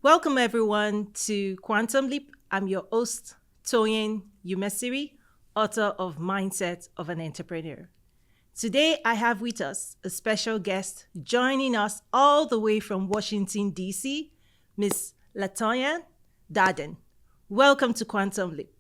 Welcome everyone to Quantum Leap. I'm your host, Toyin Umesiri, author of Mindset of an Entrepreneur. Today I have with us a special guest joining us all the way from Washington, D.C., Miss Latoya Darden. Welcome to Quantum Leap.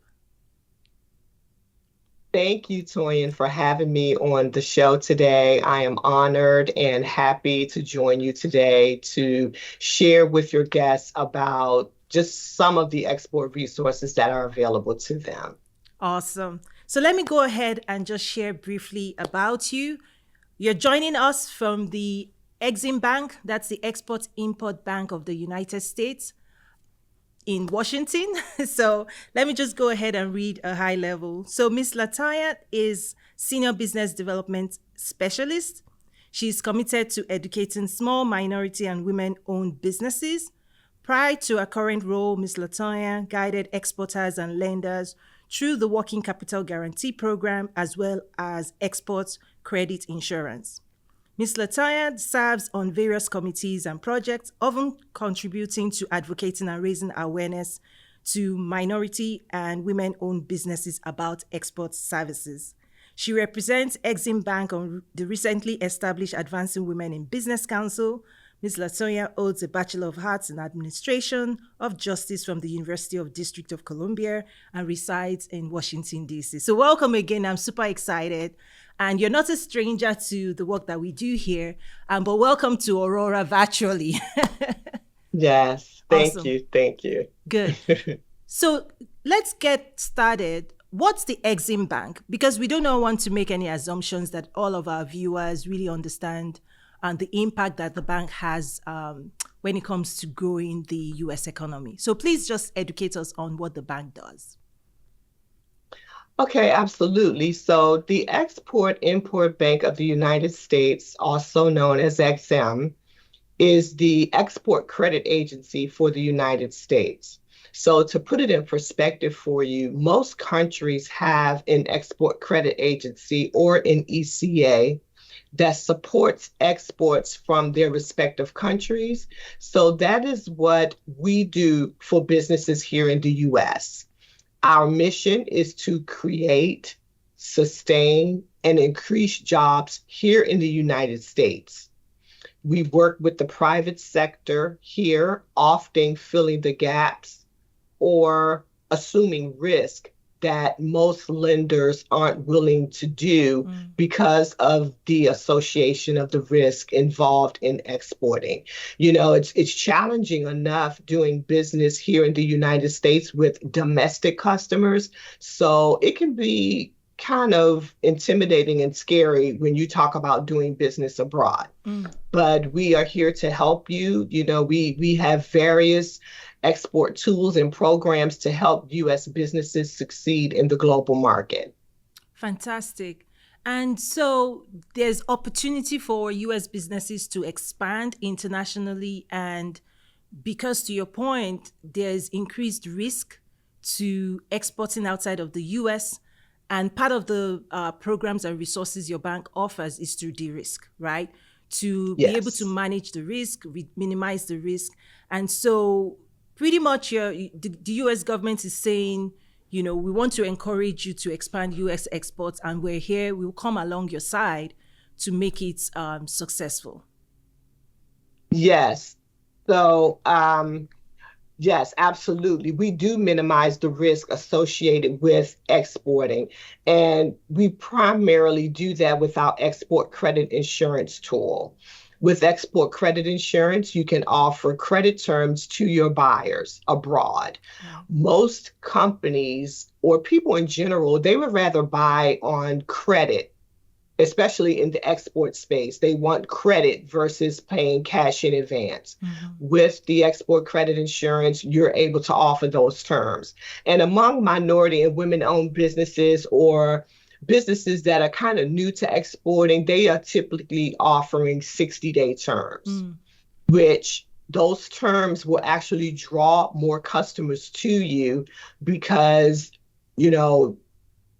Thank you, Toyin, for having me on the show today. I am honored and happy to join you today to share with your guests about just some of the export resources that are available to them. Awesome. So let me go ahead and just share briefly about you. You're joining us from the Exim Bank, that's the Export Import Bank of the United States in Washington. So let me just go ahead and read a high level. So Miss Lataya is Senior Business Development Specialist. She's committed to educating small minority and women-owned businesses. Prior to her current role, Ms. Latoya guided exporters and lenders through the Working Capital Guarantee Program as well as export credit insurance. Ms. Latoya serves on various committees and projects, often contributing to advocating and raising awareness to minority and women owned businesses about export services. She represents Exim Bank on the recently established Advancing Women in Business Council. Ms. Latoya holds a Bachelor of Arts in Administration of Justice from the University of District of Columbia and resides in Washington, D.C. So, welcome again. I'm super excited. And you're not a stranger to the work that we do here, but welcome to Aurora virtually. Yes, thank Awesome. you. Thank you. Good. So let's get started. What's the Exim Bank? Because we do not want to make any assumptions that all of our viewers really understand the impact that the bank has when it comes to growing the US economy. So please just educate us on what the bank does. Okay, absolutely. So the Export-Import Bank of the United States, also known as EXIM, is the export credit agency for the United States. So, to put it in perspective for you, most countries have an export credit agency or an ECA that supports exports from their respective countries. So, that is what we do for businesses here in the US. Our mission is to create, sustain, and increase jobs here in the United States. We work with the private sector here, often filling the gaps or assuming risk that most lenders aren't willing to do because of the association of the risk involved in exporting. It's challenging enough doing business here in the United States with domestic customers. So it can be kind of intimidating and scary when you talk about doing business abroad. But we are here to help you. We have various export tools and programs to help US businesses succeed in the global market. Fantastic. And so there's opportunity for US businesses to expand internationally. And because to your point, there's increased risk to exporting outside of the US. And part of the programs and resources your bank offers is to de-risk, right? To be able to Yes. manage the risk, minimize the risk. And so pretty much the US government is saying, we want to encourage you to expand US exports, and we're here, we'll come along your side to make it successful. Yes. So, yes, absolutely. We do minimize the risk associated with exporting, and we primarily do that with our export credit insurance tool. With export credit insurance, you can offer credit terms to your buyers abroad. Right. Most companies or people in general, they would rather buy on credit, especially in the export space. They want credit versus paying cash in advance. Mm-hmm. With the export credit insurance, you're able to offer those terms. And among minority and women owned businesses or businesses that are kind of new to exporting, they are typically offering 60-day terms, Mm. which those terms will actually draw more customers to you because, you know,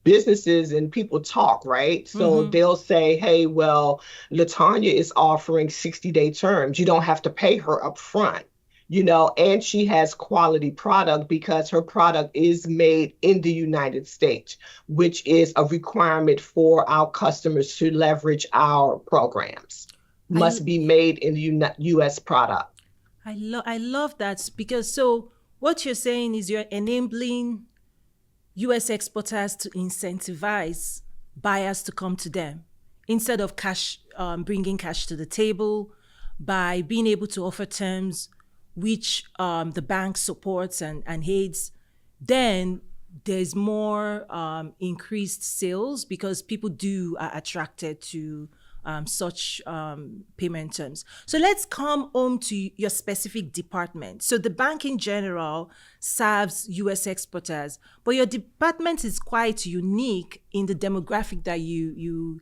businesses and people talk, right? So Mm-hmm. they'll say, hey, well, Latanya is offering 60-day terms. You don't have to pay her up front. and she has quality product because her product is made in the United States, which is a requirement for our customers to leverage our programs. I Must be made in the US product. I love that because so what you're saying is you're enabling US exporters to incentivize buyers to come to them instead of cash, bringing cash to the table by being able to offer terms which the bank supports and aids. Then there's more increased sales because people do are attracted to such payment terms. So let's come home to your specific department. So the bank in general serves US exporters, but your department is quite unique in the demographic that you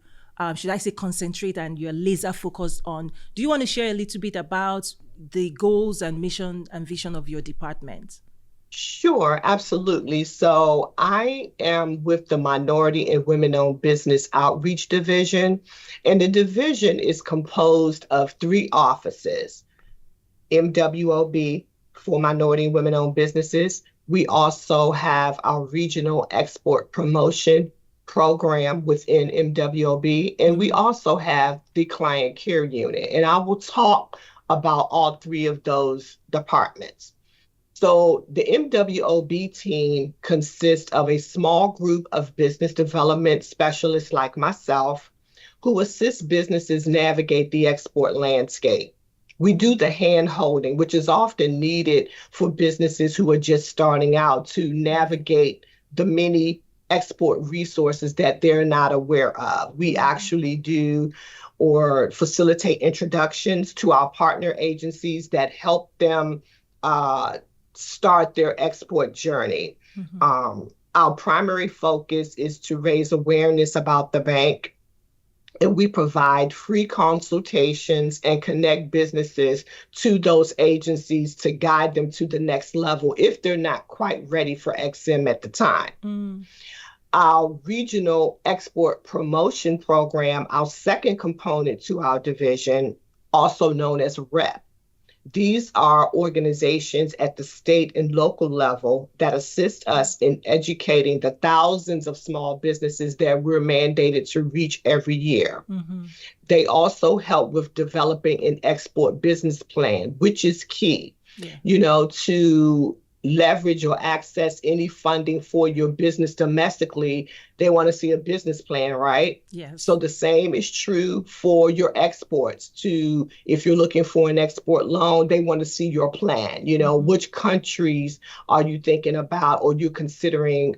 should I say concentrate and you're laser focused on. Do you want to share a little bit about the goals and mission and vision of your department? Sure, absolutely. So I am with the Minority and Women-Owned Business Outreach Division, and the division is composed of three offices: MWOB for Minority and Women-Owned Businesses. We also have our Regional Export Promotion Program within MWOB, and we Mm-hmm. also have the Client Care Unit. And I will talk about all three of those departments. So the MWOB team consists of a small group of business development specialists like myself who assist businesses navigate the export landscape. We do the hand holding, which is often needed for businesses who are just starting out to Right. navigate the many export resources that they're not aware of. We Mm-hmm. actually do or facilitate introductions to our partner agencies that help them uh, start their export journey. Mm-hmm. Our primary focus is to raise awareness about the bank, and we provide free consultations and connect businesses to those agencies to guide them to the next level if they're not quite ready for XM at the time. Mm. Our regional export promotion program, our second component to our division, also known as REP. These are organizations at the state and local level that assist us in educating the thousands of small businesses that we're mandated to reach every year. Mm-hmm. They also help with developing an export business plan, which is key, Yeah. to leverage or access any funding for your business domestically. They want to see a business plan, right? So Yes. the same is true for your exports. To if you're looking for an export loan, they want to see your plan. Mm-hmm. Which countries are you thinking about or you considering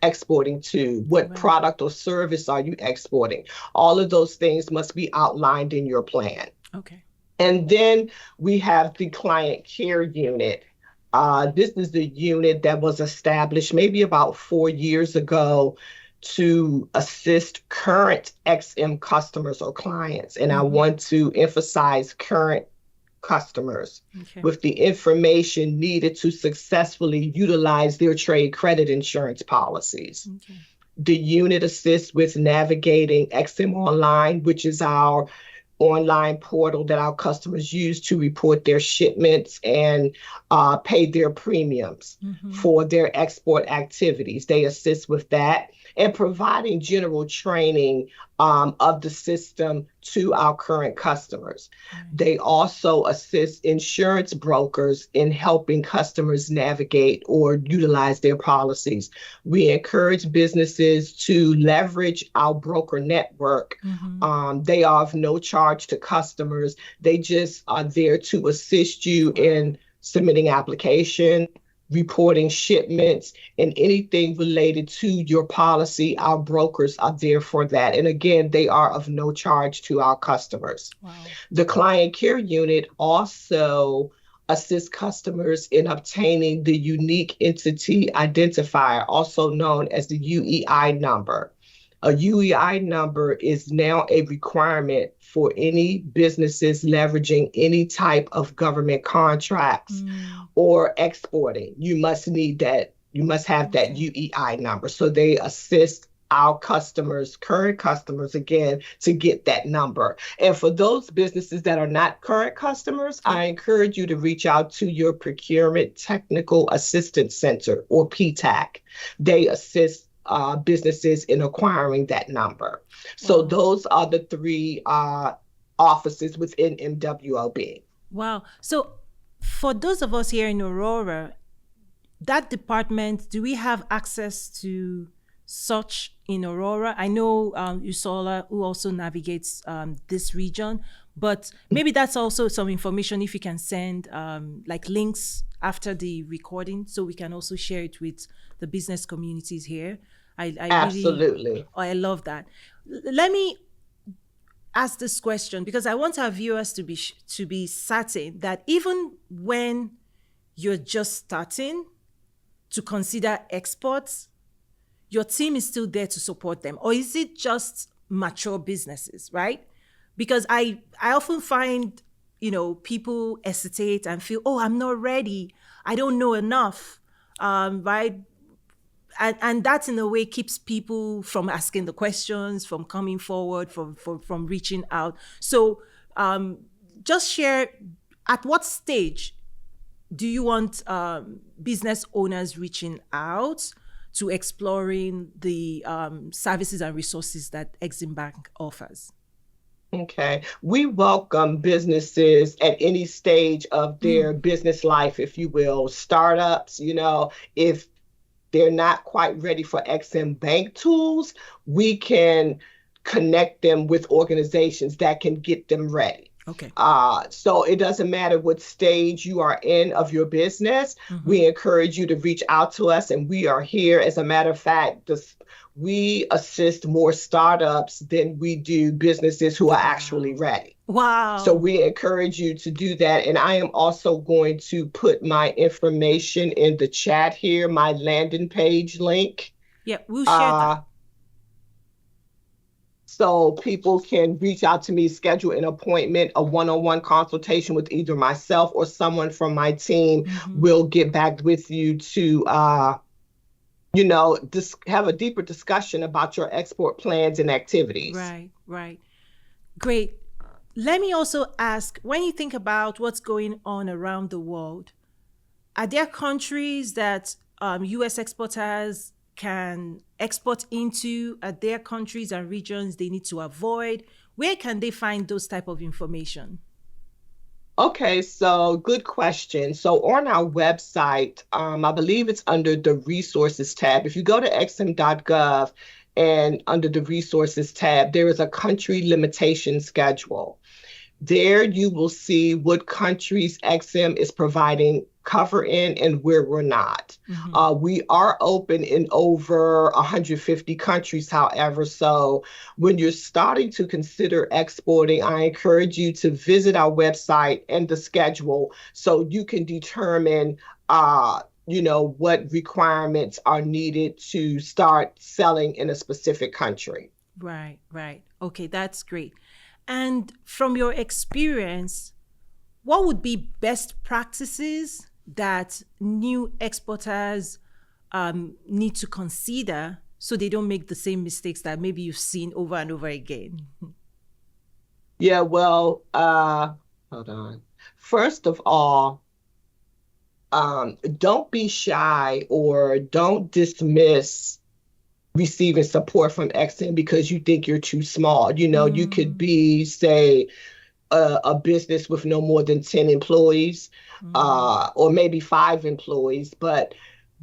exporting to? What Right. product or service are you exporting? All of those things must be outlined in your plan. Okay. And then we have the client care unit. This is the unit that was established maybe about 4 years ago to assist current XM customers or clients. And I Mm-hmm. want to emphasize current customers Okay. with the information needed to successfully utilize their trade credit insurance policies. Okay. The unit assists with navigating XM Online, which is our online portal that our customers use to report their shipments and pay their premiums Mm-hmm. for their export activities. They assist with that and providing general training of the system to our current customers. Right. They also assist insurance brokers in helping customers navigate or utilize their policies. We encourage businesses to leverage our broker network. Mm-hmm. They are of no charge to customers. They just are there to assist you Wow. in submitting application, reporting shipments, and anything related to your policy. Our brokers are there for that. And again, they are of no charge to our customers. Wow. The client care unit also assists customers in obtaining the unique entity identifier, also known as the UEI number. A UEI number is now a requirement for any businesses leveraging any type of government contracts Mm. or exporting. You must need that. You must have that Okay. UEI number. So they assist our customers, current customers, again, to get that number. And for those businesses that are not current customers, Yeah. I encourage you to reach out to your Procurement Technical Assistance Center, or PTAC. They assist businesses in acquiring that number. So Wow. those are the three offices within MWOB. Wow. So for those of us here in Aurora, that department, do we have access to such in Aurora? I know Usola, who also navigates this region, but maybe that's also some information if you can send like links after the recording so we can also share it with the business communities here. I really, Absolutely. oh, I love that. Let me ask this question because I want our viewers to be certain that even when you're just starting to consider exports, your team is still there to support them, or is it just mature businesses, right? Because I often find, people hesitate and feel, oh, I'm not ready, I don't know enough, right? And that in a way keeps people from asking the questions, from coming forward, from reaching out. So just share, at what stage do you want business owners reaching out to exploring the services and resources that Exim Bank offers? Okay. We welcome businesses at any stage of their Mm, business life, if you will, startups, if they're not quite ready for XM Bank tools, we can connect them with organizations that can get them ready. okay. So it doesn't matter what stage you are in of your business. Mm-hmm. We encourage you to reach out to us, and we are here. As a matter of fact, we assist more startups than we do businesses who are actually Wow. ready. So Wow. we encourage you to do that. And I am also going to put my information in the chat here, my landing page link. Yeah, we'll share that. Uh, so people can reach out to me, schedule an appointment, a one-on-one consultation with either myself or someone from my team Mm-hmm. will get back with you to, have a deeper discussion about your export plans and activities. Right, right. Great. Let me also ask, when you think about what's going on around the world, are there countries that US exporters can export into? Are there countries and regions they need to avoid? Where can they find those type of information? Okay, so good question. So on our website, I believe it's under the resources tab. If you go to xm.gov and under the resources tab, there is a country limitation schedule. There you will see what countries XM is providing cover in and where we're not. Mm-hmm. We are open in over 150 countries, however. So when you're starting to consider exporting, I encourage you to visit our website and the schedule so you can determine what requirements are needed to start selling in a specific country. Right, right. Okay, that's great. And from your experience, what would be best practices that new exporters need to consider so they don't make the same mistakes that maybe you've seen over and over again? Yeah, well, hold on. First of all, don't be shy or don't dismiss receiving support from XM because you think you're too small. You could Mm, be, say, a business with no more than 10 employees, mm. or maybe 5 employees, but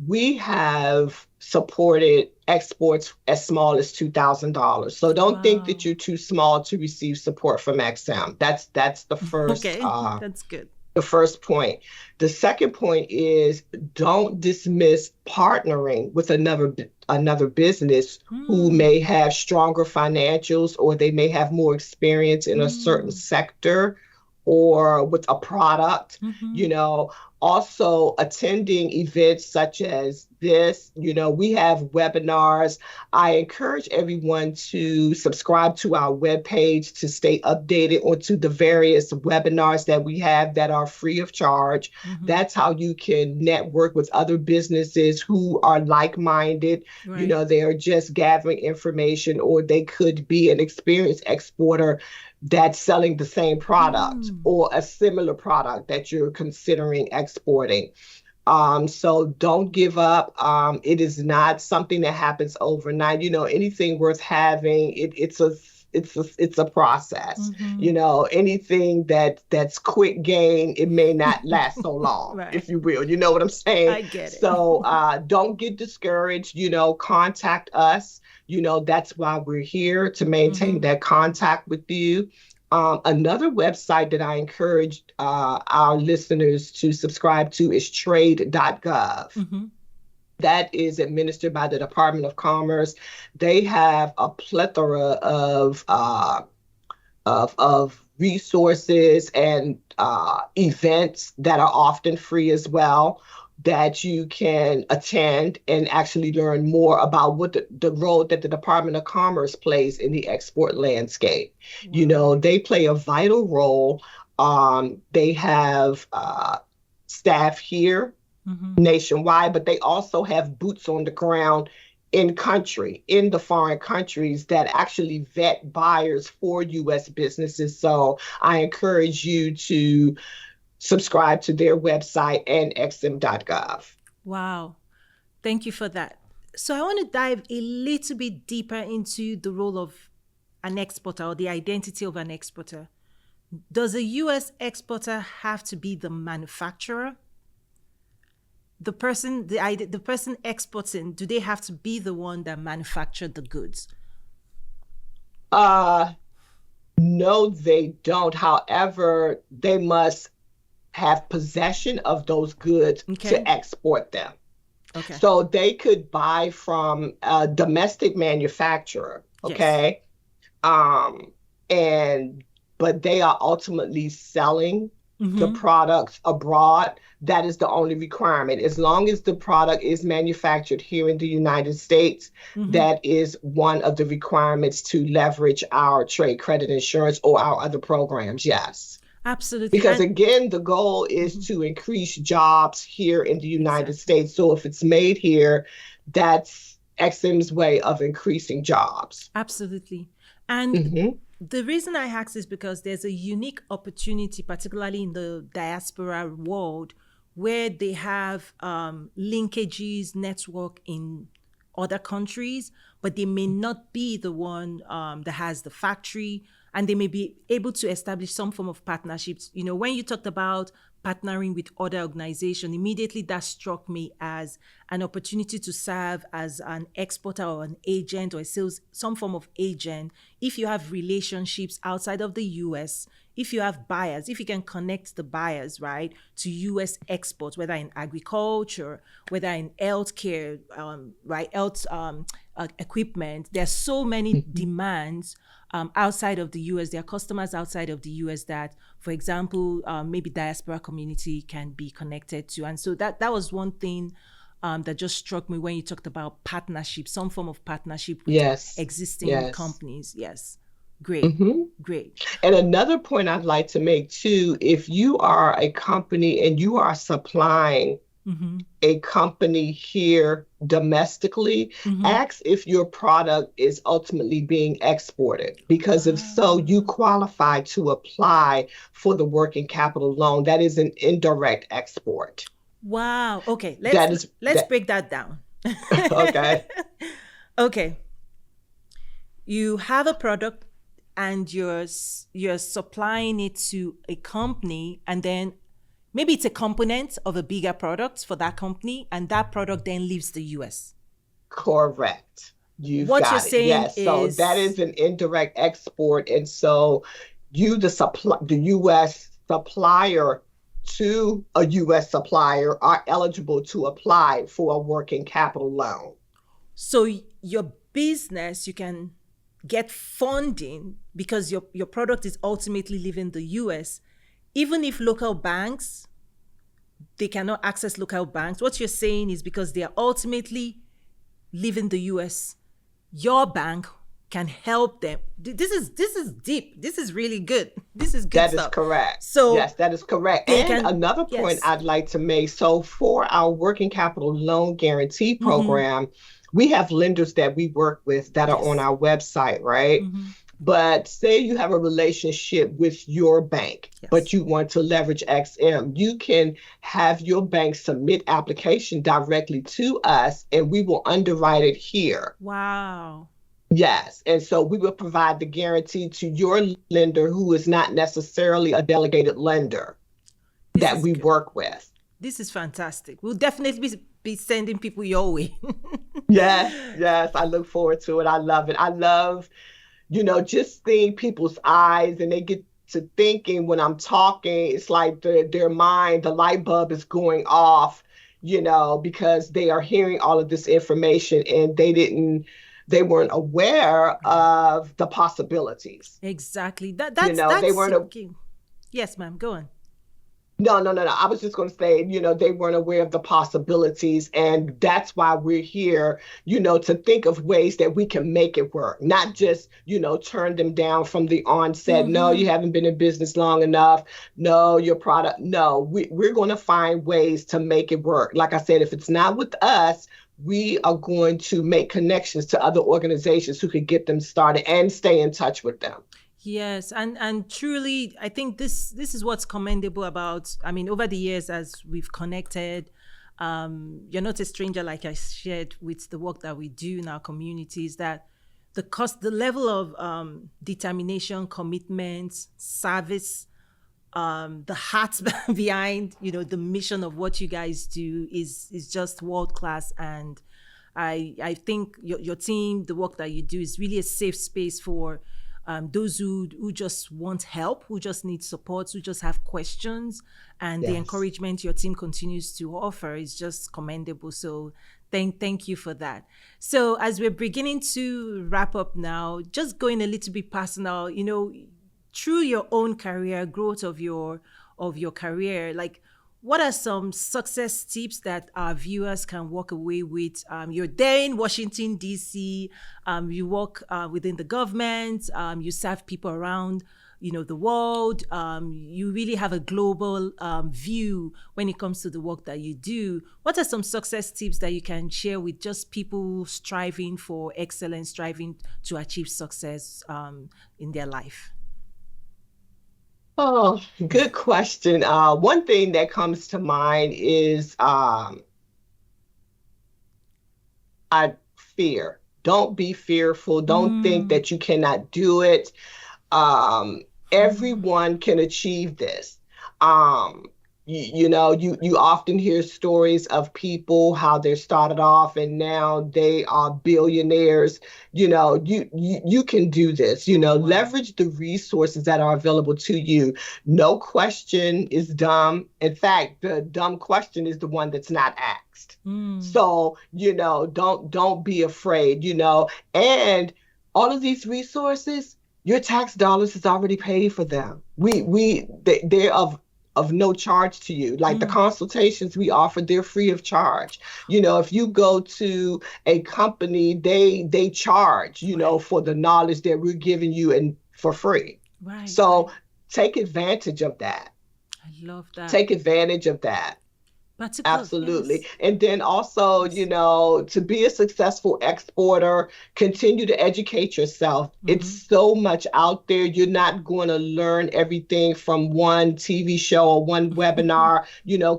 we have supported exports as small as $2,000. So don't think that Wow. you're too small to receive support from XM. That's Okay, that's good. the first point. The second point is don't dismiss partnering with another business who Mm, may have stronger financials or they may have more experience in a certain mm, sector or with a product, mm-hmm. you know. Also attending events such as this. We have webinars. I encourage everyone to subscribe to our webpage to stay updated onto the various webinars that we have that are free of charge. That's how you can network with other businesses who are like-minded. Right. They are just gathering information, or they could be an experienced exporter that's selling the same product or a similar product that you're considering exporting. So don't give up. It is not something that happens overnight. Anything worth having, it's a process. Anything that's quick gain, it may not last so long, Right. if you will. You know what I'm saying? I get it. So don't get discouraged. Contact us. That's why we're here, to maintain that contact with you. Another website that I encourage our listeners to subscribe to is trade.gov. That is administered by the Department of Commerce. They have a plethora of resources and events that are often free as well, that you can attend and actually learn more about what the role that the Department of Commerce plays in the export landscape. They play a vital role. They have staff here nationwide, but they also have boots on the ground in the foreign countries, that actually vet buyers for U.S. businesses. So I encourage you to subscribe to their website and exim.gov. Wow. Thank you for that. So I want to dive a little bit deeper into the role of an exporter, or the identity of an exporter. Does a U.S. exporter have to be the manufacturer? The person exporting, do they have to be the one that manufactured the goods? No, they don't. However, they must have possession of those goods to export them. Okay. So they could buy from a domestic manufacturer, okay? Yes. But they are ultimately selling the products abroad. That is the only requirement. As long as the product is manufactured here in the United States, that is one of the requirements to leverage our trade credit insurance or our other programs. Yes. Absolutely. Because again, the goal is to increase jobs here in the United States. So if it's made here, that's XM's way of increasing jobs. Absolutely. And the reason I ask is because there's a unique opportunity, particularly in the diaspora world, where they have linkages, network in other countries, but they may not be the one that has the factory, and they may be able to establish some form of partnerships. When you talked about partnering with other organizations, immediately that struck me as an opportunity to serve as an exporter or an agent or a sales, some form of agent. If you have relationships outside of the US, if you have buyers, if you can connect the buyers, right, to US exports, whether in agriculture, whether in healthcare, right, health equipment, there's so many demands outside of the US. There are customers outside of the US that, for example, maybe diaspora community can be connected to. And so that was one thing that just struck me when you talked about partnership, some form of partnership with existing companies. Yes. Great. Great. And another point I'd like to make too, if you are a company and you are supplying a company here domestically, ask if your product is ultimately being exported, because if so, you qualify to apply for the working capital loan. That is an indirect export. Wow. Okay. Let's break that down. Okay. Okay. You have a product and you're supplying it to a company, and then maybe it's a component of a bigger product for that company, and that product then leaves the US. Correct. You've what got you're it. saying Yes. is, So that is an indirect export. And so the US supplier to a US supplier are eligible to apply for a working capital loan. So your business, you can get funding because your product is ultimately leaving the US, even if local banks they cannot access local banks. What you're saying is because they are ultimately leaving the US, your bank can help them. This is deep. This is really good. This is good That is stuff. correct. So Yes, that is correct. they And can, another point yes. I'd like to make, so for our working capital loan guarantee Mm-hmm. program, we have lenders that we work with that are on Yes. our website, right? Mm-hmm. But say you have a relationship with your bank, but Yes. you want to leverage XM, you can have your bank submit application directly to us and we will underwrite it here. Wow. Yes. And so we will provide the guarantee to your lender who is not necessarily a delegated lender This that is we good. work with. This is fantastic. We'll definitely be sending people your way. Yes, yes. I look forward to it. I love it. I love, just seeing people's eyes and they get to thinking when I'm talking, it's like their mind, the light bulb is going off, because they are hearing all of this information and they weren't aware Right. of the possibilities. Exactly. They That's weren't okay. Yes, ma'am. Go on. No, no, no, no. I was just going to say, they weren't aware of the possibilities. And that's why we're here, to think of ways that we can make it work, not just, turn them down from the onset. No, Mm-hmm. you haven't been in business long enough. No, your product. No, we're going to find ways to make it work. Like I said, if it's not with us, we are going to make connections to other organizations who could get them started and stay in touch with them. Yes, and truly, I think this is what's commendable about. I mean, over the years as we've connected, you're not a stranger, like I shared with the work that we do in our communities. That the level of determination, commitment, service, the heart behind the mission of what you guys do is just world class. And I think your team, the work that you do, is really a safe space for those who just want help, who just need support, who just have questions, and the Yes. encouragement your team continues to offer is just commendable. So thank you for that. So as we're beginning to wrap up now, just going a little bit personal, through your own career, growth of your career, like what are some success tips that our viewers can walk away with? You're there in Washington, D.C., you work within the government, you serve people around, the world. You really have a global view when it comes to the work that you do. What are some success tips that you can share with just people striving for excellence, striving to achieve success in their life? Oh, good question. One thing that comes to mind is I fear. Don't be fearful. Don't think Mm, that you cannot do it. Everyone can achieve this. Um, you often hear stories of people how they started off and now they are billionaires. You can do this. wow. Leverage the resources that are available to you. No question is dumb. In fact, the dumb question is the one that's not asked. Mm, So, don't be afraid, and all of these resources, your tax dollars has already paid for them. They're of no charge to you. Like the mm, consultations we offer, they're free of charge. If you go to a company, they charge, right, for the knowledge that we're giving you and for free. right, right. So take advantage of that. I love that. Take advantage of that. Particular, Absolutely. yes, And then also, yes. to be a successful exporter, continue to educate yourself. It's Mm-hmm. so much out there. You're not going to learn everything from one TV show or one webinar.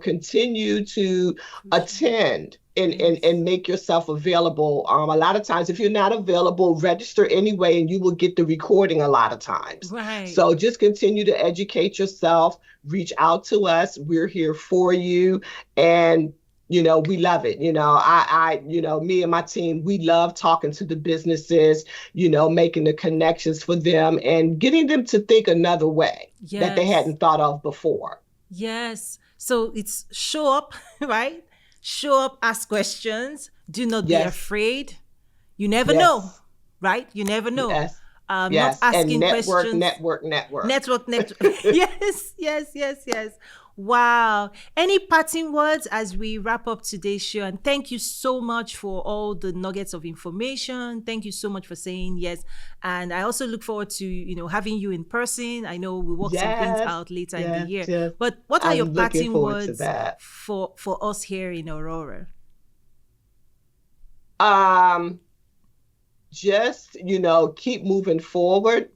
Continue to Crucial. attend and Yes. make yourself available. A lot of times, if you're not available, register anyway, and you will get the recording a lot of times. Right. So just continue to educate yourself, reach out to us. We're here for you, and we love it. Me and my team, we love talking to the businesses, making the connections for them and getting them to think another way that they Yes. hadn't thought of before. Yes. So it's show up, right? Show up, ask questions. Do not be Yes, afraid. You never know, yes, right? You never know. yes, Not yes. And asking network, questions. network, network. Network. Yes, yes, yes, yes. Wow. Any parting words as we wrap up today's show? And thank you so much for all the nuggets of information. Thank you so much for saying yes. And I also look forward to, having you in person. I know we work some things Yes, out later in the yes, year. yes. But what are your I'm looking parting forward to words that. for us here in Aurora? Um, just, keep moving forward,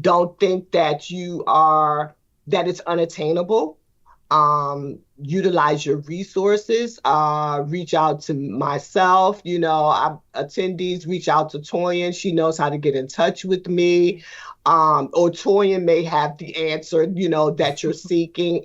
don't think that it's unattainable. Utilize your resources. Reach out to myself. Attendees reach out to Toyin. She knows how to get in touch with me. Or Toyin may have the answer, that you're seeking.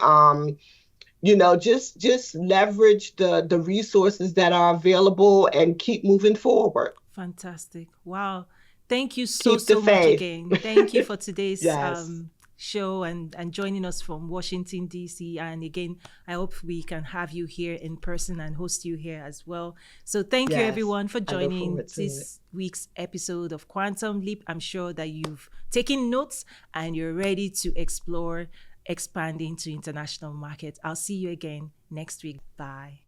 Just leverage the resources that are available and keep moving forward. Fantastic. Wow. Thank you so, Keep the so much faith. again. Thank you for today's Yes. show and joining us from Washington, D.C. And again, I hope we can have you here in person and host you here as well. So thank you, Yes. everyone, for I look joining forward to it. this week's episode of Quantum Leap. I'm sure that you've taken notes and you're ready to explore expanding to international markets. I'll see you again next week. Bye.